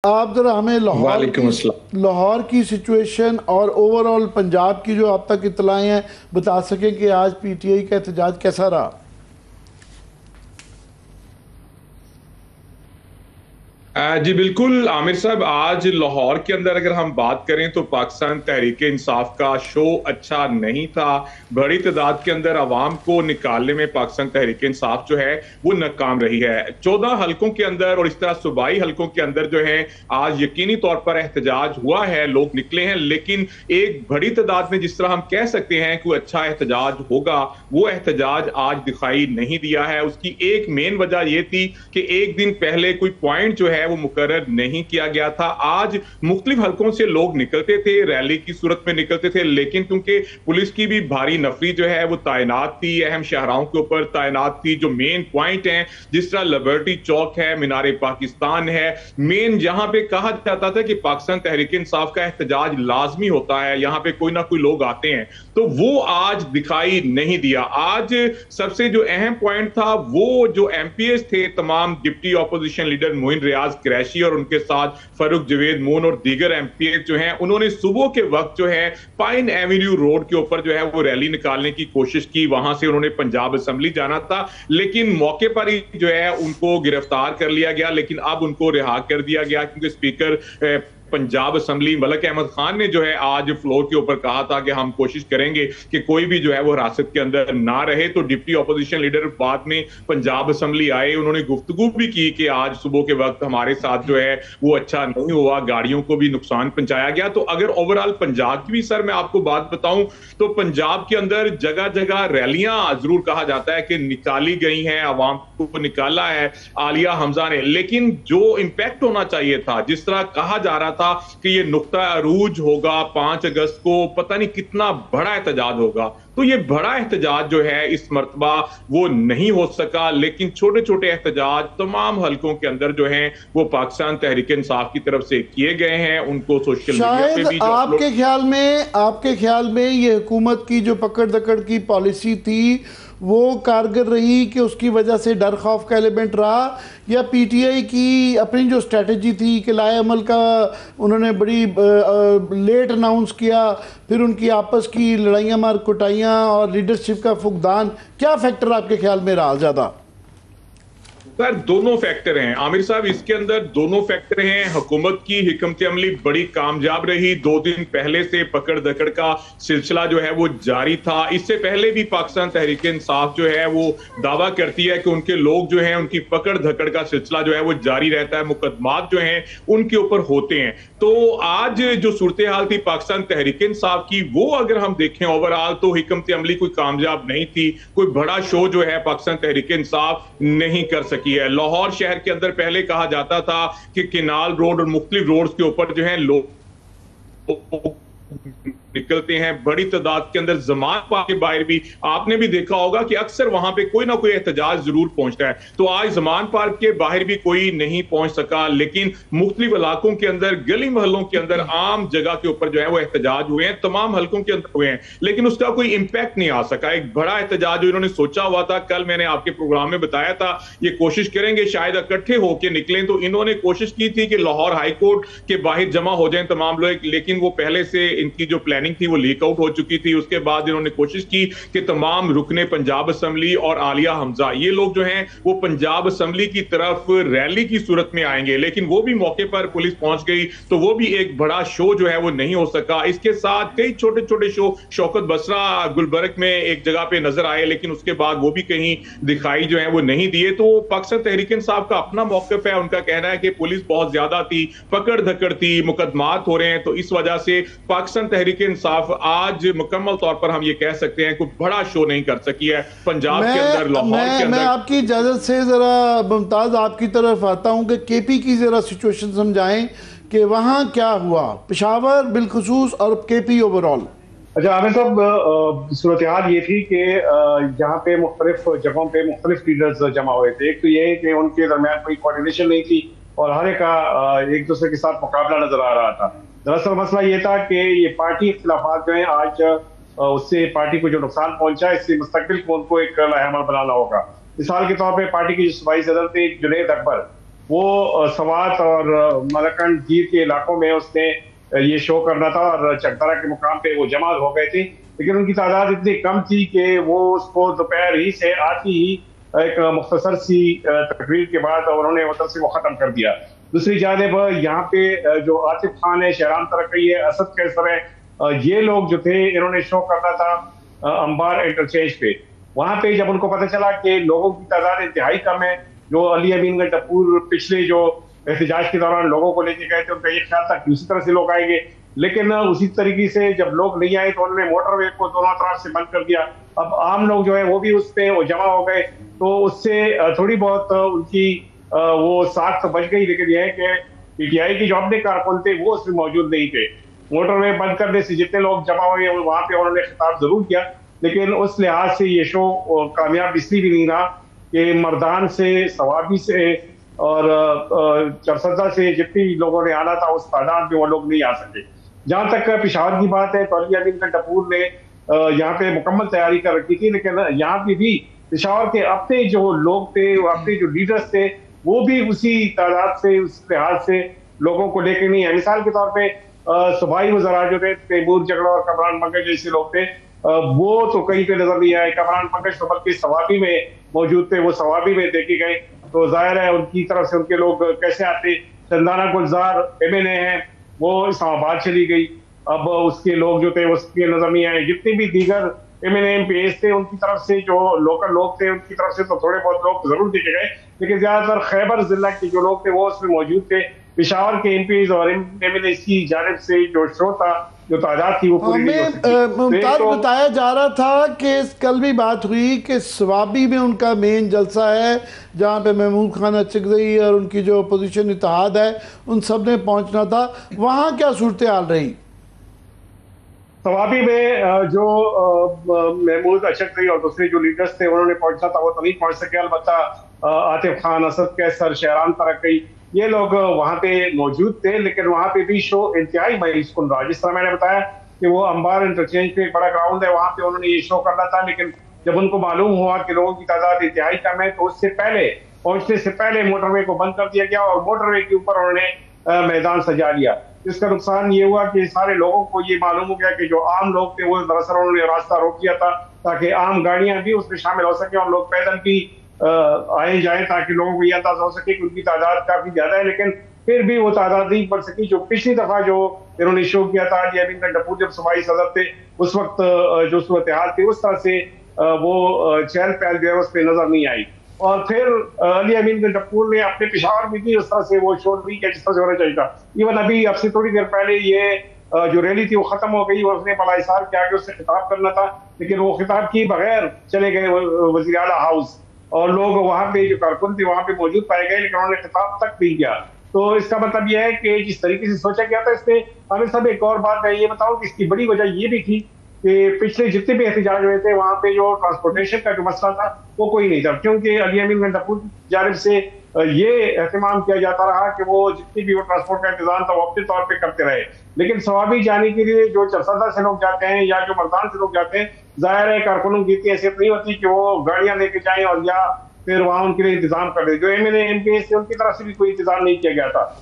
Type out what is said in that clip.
आप जरा हमें लाहौर की सिचुएशन और ओवरऑल पंजाब की जो आप तक इत्तलाएं हैं बता सकें कि आज पीटीआई का एहतजाज कैसा रहा। जी बिल्कुल आमिर साहब, आज लाहौर के अंदर अगर हम बात करें तो पाकिस्तान तहरीक इंसाफ का शो अच्छा नहीं था। बड़ी तादाद के अंदर अवाम को निकालने में पाकिस्तान तहरीक इंसाफ जो है वो नाकाम रही है। 14 हलकों के अंदर और इस तरह सूबाई हलकों के अंदर जो है आज यकीनी तौर पर एहतजाज हुआ है, लोग निकले हैं, लेकिन एक बड़ी तादाद में जिस तरह हम कह सकते हैं कि अच्छा एहतजाज होगा, वो एहतजाज आज दिखाई नहीं दिया है। उसकी एक मेन वजह यह थी कि एक दिन पहले कोई पॉइंट जो है वो मुकर्रर नहीं किया गया था। आज मुख्तलिफ हलकों से लोग निकलते थे, रैली की सूरत में निकलते थे, लेकिन क्योंकि पुलिस की भी भारी नफरी जो है वो तैनात थी, अहम शहराओं के ऊपर तैनात थी। जो मेन पॉइंट हैं जिस तरह लिबर्टी चौक है, मीनार पाकिस्तान है, मेन जहां पे कहा जाता था कि पाकिस्तान तहरीक इंसाफ का एहतजाज लाजमी होता है, यहां पे कोई ना कोई लोग आते हैं, तो वो आज दिखाई नहीं दिया। आज सबसे जो अहम पॉइंट था वो जो एमपीएस थे, तमाम डिप्टी ऑपोजिशन लीडर मोइन रियाज क्रैशी और उनके साथ फरूक जवेद मून और दीगर एमपीएस जो हैं, उन्होंने सुबह के वक्त जो है पाइन एवेन्यू रोड के ऊपर जो है वो रैली निकालने की कोशिश की। वहां से उन्होंने पंजाब असेंबली जाना था, लेकिन मौके पर ही जो है उनको गिरफ्तार कर लिया गया, लेकिन अब उनको रिहा कर दिया गया क्योंकि स्पीकर पंजाब असेंबली मलिक अहमद खान ने जो है आज फ्लोर के ऊपर कहा था कि हम कोशिश करेंगे कि कोई भी जो है वो हिरासत के अंदर ना रहे। तो डिप्टी ऑपोजिशन लीडर बाद में पंजाब असेंबली आए, उन्होंने गुफ्तगू भी की कि आज सुबह के वक्त हमारे साथ जो है वो अच्छा नहीं हुआ, गाड़ियों को भी नुकसान पहुंचाया गया। तो अगर ओवरऑल पंजाब की भी सर मैं आपको बात बताऊं तो पंजाब के अंदर जगह जगह रैलियां जरूर कहा जाता है कि निकाली गई हैं, आवाम को निकाला है आलिया हमजा ने, लेकिन जो इंपैक्ट होना चाहिए था, जिस तरह कहा जा रहा था कि ये नुक्ता अरूज होगा 5 अगस्त को, पता नहीं कितना बड़ा एहतजाज होगा, तो ये बड़ा एहतजाज जो है इस मर्तबा वो नहीं हो सका। लेकिन छोटे छोटे एहतजाज तमाम हलकों के अंदर जो हैं वो पाकिस्तान तहरीक इंसाफ की तरफ से किए गए हैं। उनको सोशल मीडिया पे भी आपके ख्याल में ये हुकूमत की जो पकड़ दकड़ की पॉलिसी थी वो कारगर रही कि उसकी वजह से डर खौफ का एलिमेंट रहा, या पीटीआई की अपनी जो स्ट्रेटजी थी कि लाए अमल का उन्होंने बड़ी लेट अनाउंस किया, फिर उनकी आपस की लड़ाइयाँ मार कुटाइयाँ और लीडरशिप का फुकदान, क्या फैक्टर आपके ख्याल में रहा ज़्यादा? सर दोनों फैक्टर हैं आमिर साहब, इसके अंदर दोनों फैक्टर हैं। हुकूमत की हिकमत अमली बड़ी कामयाब रही। 2 दिन पहले से पकड़ दकड़ का सिलसिला जो है वो जारी था। इससे पहले भी पाकिस्तान तहरीक इंसाफ जो है वो दावा करती है कि उनके लोग जो हैं उनकी पकड़ धकड़ का सिलसिला जो है वो जारी रहता है, मुकदमात जो हैं उनके ऊपर होते हैं। तो आज जो सूरत हाल थी पाकिस्तान तहरीक इंसाफ की, वो अगर हम देखें ओवरऑल तो हिकमत अमली कोई कामयाब नहीं थी, कोई बड़ा शो जो है पाकिस्तान तहरीक इंसाफ नहीं कर सकी है। लाहौर शहर के अंदर पहले कहा जाता था कि किनाल रोड और मुख्तलिफ रोड्स के ऊपर जो है लोग निकलते हैं, बड़ी तादाद के अंदर जमान पार्क के बाहर भी आपने भी देखा होगा कि अक्सर वहां पे कोई ना कोई एहतजाज जरूर पहुंचता है। तो आज जमान पार्क के बाहर भी कोई नहीं पहुंच सका, लेकिन मुख्तलिफ इलाकों के अंदर, गली मोहल्लों के अंदर, आम जगह के ऊपर जो है वो एहतजाज हुए हैं, तमाम हलकों के अंदर हुए हैं, लेकिन उसका कोई इंपैक्ट नहीं आ सका। एक बड़ा एहतजाज जो इन्होंने सोचा हुआ था, कल मैंने आपके प्रोग्राम में बताया था ये कोशिश करेंगे शायद इकट्ठे होकर निकलें, तो इन्होंने कोशिश की थी कि लाहौर हाईकोर्ट के बाहर जमा हो जाए तमाम लोग, लेकिन वो पहले से इनकी जो प्लानिंग थी वो लीक आउट हो चुकी थी। उसके बाद इन्होंने कोशिश की कि तमाम रुकने पंजाब असेंबली और आलिया हमजा ये लोग जो हैं वो पंजाब असेंबली की तरफ रैली की सूरत में आएंगे, लेकिन वो भी मौके पर पुलिस पहुंच गई, तो वो भी एक बड़ा शो जो है वो नहीं हो सका। इसके साथ कई छोटे छोटे शो शौकत बसरा गुलबर्ग में एक जगह पे नजर आए, लेकिन उसके बाद वो भी कहीं दिखाई जो है वो नहीं दिए। तो पाकिस्तान तहरीक इंसाफ का अपना मौकफ है, उनका कहना है कि पुलिस बहुत ज्यादा थी, पकड़ धकड़ थी, मुकदमात हो रहे हैं, तो इस वजह से पाकिस्तान तहरीक इंसाफ आज मुकम्मल तौर पर हम ये कह सकते हैं कोई बड़ा शो नहीं कर सकी है पंजाब के अंदर, लाहौर के अंदर। मैं आपकी इजाजत से जरा मुमताज आपकी तरफ आता हूं कि केपी की जरा सिचुएशन समझाएं कि वहां क्या हुआ, पेशावर बिलखुसूस और केपी ओवरऑल। अच्छा आमिर साहब, सूरत हाल ये थी कि यहाँ पे मुख्तलिफ जगहों पे मुख्तलिफ लीडर्स जमा हुए थे। एक तो ये कि उनके दरमियान कोई कोऑर्डिनेशन नहीं थी और हर एक का एक दूसरे के साथ मुकाबला नजर आ रहा था। दरअसल मसला ये था कि ये पार्टी इख्तिलाफात जो है आज उससे पार्टी को जो नुकसान पहुंचा, इससे मुस्तकबिल को उनको एक लाहेअमल बनाना होगा। मिसाल के तौर पे पार्टी के जो सूबाई सदर थे जुनैद अकबर, वो सवात और मलकंड गीर के इलाकों में उसने ये शो करना था और चकदरा के मुकाम पे वो जमा हो गए थे, लेकिन उनकी तादाद इतनी कम थी कि वो उसको दोपहर ही से आती ही एक मुख्तसर सी तकरीर के बाद उन्होंने मतलब से वो खत्म कर दिया। दूसरी जानिब यहाँ पे जो आतिफ खान है, शहरान तरक्की है, असद कैसर है, ये लोग जो थे इन्होंने शो करना था अंबार इंटरचेंज पे। वहां पे जब उनको पता चला कि लोगों की तादाद इंतहाई कम है, जो अली अमीन टप्पूर पिछले जो एहतजाज के दौरान लोगों को लेके गए थे, उनका ये ख्याल था कि उसी तरह से लोग आएंगे, लेकिन उसी तरीके से जब लोग नहीं आए तो उन्होंने मोटरवे को दोनों तरफ से बंद कर दिया। अब आम लोग जो है वो भी उस पे जमा हो गए, तो उससे थोड़ी बहुत उनकी वो साख तो बच गई, लेकिन यह है कि पीटीआई के जो अपने कारकुन थे वो उसमें मौजूद नहीं थे। मोटरवे बंद करने से जितने लोग जमा हुए वहां पे उन्होंने खिताब जरूर किया, लेकिन उस लिहाज से ये शो कामयाब इसलिए भी नहीं रहा कि मर्दान से, सवाबी से और चरसदा से जितने लोगों ने आना था उस तादाद में वो लोग नहीं आ सके। जहां तक पेशावर की बात है तो अली अमीन टप्पूर ने यहाँ पे मुकम्मल तैयारी कर रखी थी, लेकिन यहाँ पे भी पेशावर के अपने जो लोग थे, अपने जो लीडर्स थे, वो भी उसी तादाद से, उस लिहाज से लोगों को लेकर नहीं है। मिसाल के तौर पे सूबाई वज़रा जो थे, तैमूर जगड़ा और कमरान पंकज जैसे लोग थे, वो तो कहीं पे नजर नहीं आए। कमरान पंकज तो बल्कि सवाबी में मौजूद थे, वो सवाबी में देखे गए, तो जाहिर है उनकी तरफ से उनके लोग कैसे आते। चंदाना गुलजार MNA है, वो इस्लामाबाद चली गई, अब उसके लोग जो थे उसके नजर नहीं आए। जितने भी दीगर MNA MPs थे उनकी तरफ से जो लोकल लोग थे उनकी तरफ से तो थोड़े बहुत लोग जरूर देखे गए, लेकिन ज्यादातर खैबर जिला के जो लोग थे वो उसमें मौजूद थे। पेशावर के MPs और MNAs की जानिब से जो शो था, जो तादाद थी वो पूरी नहीं हो सकी। मुमताज, बताया जा रहा था कि कल भी बात हुई कि स्वाबी में उनका मेन जलसा है, जहाँ पे महमूद खान अचकज़ई और उनकी जो अपोजिशन इत्तेहाद है उन सब ने पहुँचना था। वहाँ क्या सूरत हाल रही? सवाबी में जो महमूद अचकज़ई और दूसरे जो लीडर्स थे उन्होंने पहुंचना था, वो तो नहीं पहुंच सके। अलबत्ता आतिफ खान, असद कैसर, शहरान तरक्की, ये लोग वहां पे मौजूद थे, लेकिन वहां पे भी शो इंतहाई मायूस कुन रहा। जिस तरह मैंने बताया कि वो अंबार इंटरचेंज पे एक बड़ा ग्राउंड है, वहां पे उन्होंने ये शो करना था, लेकिन जब उनको मालूम हुआ कि लोगों की तादाद इंतहाई कम है, तो उससे पहले, पहुंचने से पहले मोटरवे को बंद कर दिया गया और मोटरवे के ऊपर उन्होंने मैदान सजा लिया। इसका नुकसान ये हुआ कि सारे लोगों को ये मालूम हो गया कि जो आम लोग थे वो दरअसल उन्होंने रास्ता रोक दिया था ताकि आम गाड़ियां भी उसमें शामिल हो सके और लोग पैदल भी आए जाए, ताकि लोगों को ये अंदाजा हो सके कि उनकी तादाद काफी ज्यादा है। लेकिन फिर भी वो तादाद नहीं बढ़ सकी। जो पिछली दफा जो इन्होंने शो किया था, अली अमीन टप्पूर जब सूबाई सदर थे, उस वक्त जो सूरत हाल थी उस तरह से वो चहल पहल जो है उस पर नजर नहीं आई। और फिर अली अमीन टप्पूर ने अपने पेशावर में भी उस तरह से वो शो नहीं किया जिस तरह से होना चाहिए था। इवन अभी अब से थोड़ी देर पहले ये जो रैली थी वो खत्म हो गई और उसने बलाइसार के आगे उससे खिताब करना था, लेकिन वो खिताब किए बगैर चले गए वजीर आला हाउस, और लोग वहां पे जो कारकुन थे वहां पे मौजूद पाए गए, लेकिन उन्होंने खिताब तक नहीं किया। तो इसका मतलब यह है कि जिस तरीके से सोचा गया था, इसमें आमिर साहब एक और बात मैं ये बताऊं कि इसकी बड़ी वजह ये भी थी कि पिछले जितने भी एहतजाज हुए थे वहां पे जो ट्रांसपोर्टेशन का जो मसला था वो कोई नहीं था, क्योंकि अली अमीन टप्पूर की जानिब से ये एहतमाम किया जाता रहा कि वो जितनी भी वो ट्रांसपोर्ट का इंतजाम था वो अपने तौर पे करते रहे। लेकिन सवाबी जाने के लिए जो चरसदा से लोग जाते हैं या जो मर्दान से लोग जाते हैं, जाहिर है कारकुनों की इतनी हैसियत नहीं होती कि वो गाड़ियां लेके जाएं और या फिर वहां उनके लिए इंतजाम कर दे। जो MNA MPs थे उनकी तरफ से भी कोई इंतजाम नहीं किया गया था।